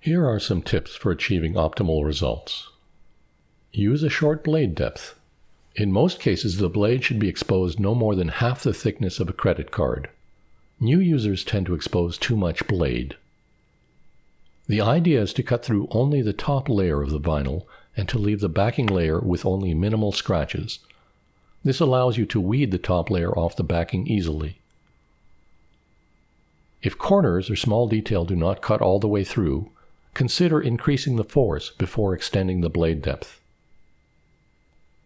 Here are some tips for achieving optimal results. Use a short blade depth. In most cases, the blade should be exposed no more than half the thickness of a credit card. New users tend to expose too much blade. The idea is to cut through only the top layer of the vinyl and to leave the backing layer with only minimal scratches. This allows you to weed the top layer off the backing easily. If corners or small detail do not cut all the way through, consider increasing the force before extending the blade depth.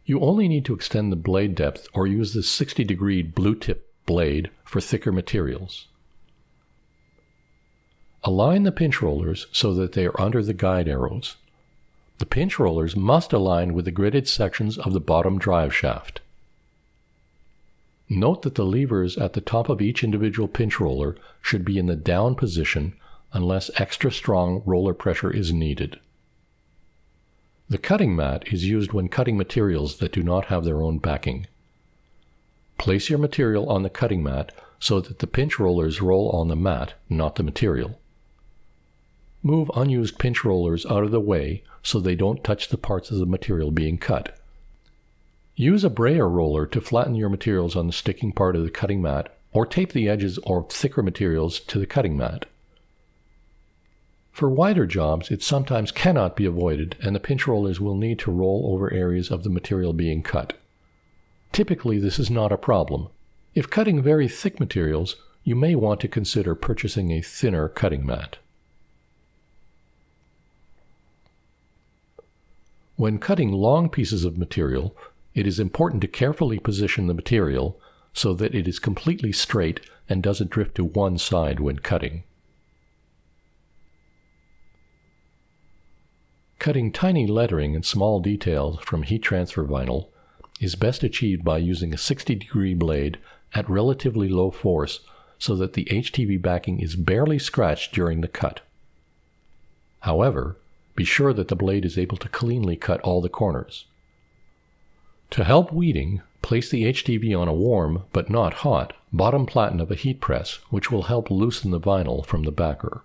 You only need to extend the blade depth or use the 60-degree blue tip blade for thicker materials. Align the pinch rollers so that they are under the guide arrows. The pinch rollers must align with the gridded sections of the bottom drive shaft. Note that the levers at the top of each individual pinch roller should be in the down position unless extra strong roller pressure is needed. The cutting mat is used when cutting materials that do not have their own backing. Place your material on the cutting mat so that the pinch rollers roll on the mat, not the material. Move unused pinch rollers out of the way so they don't touch the parts of the material being cut. Use a brayer roller to flatten your materials on the sticking part of the cutting mat, or tape the edges or thicker materials to the cutting mat. For wider jobs, it sometimes cannot be avoided, and the pinch rollers will need to roll over areas of the material being cut. Typically, this is not a problem. If cutting very thick materials, you may want to consider purchasing a thinner cutting mat. When cutting long pieces of material, it is important to carefully position the material so that it is completely straight and doesn't drift to one side when cutting. Cutting tiny lettering and small details from heat transfer vinyl is best achieved by using a 60-degree blade at relatively low force so that the HTV backing is barely scratched during the cut. However, be sure that the blade is able to cleanly cut all the corners. To help weeding, place the HTV on a warm, but not hot, bottom platen of a heat press, which will help loosen the vinyl from the backer.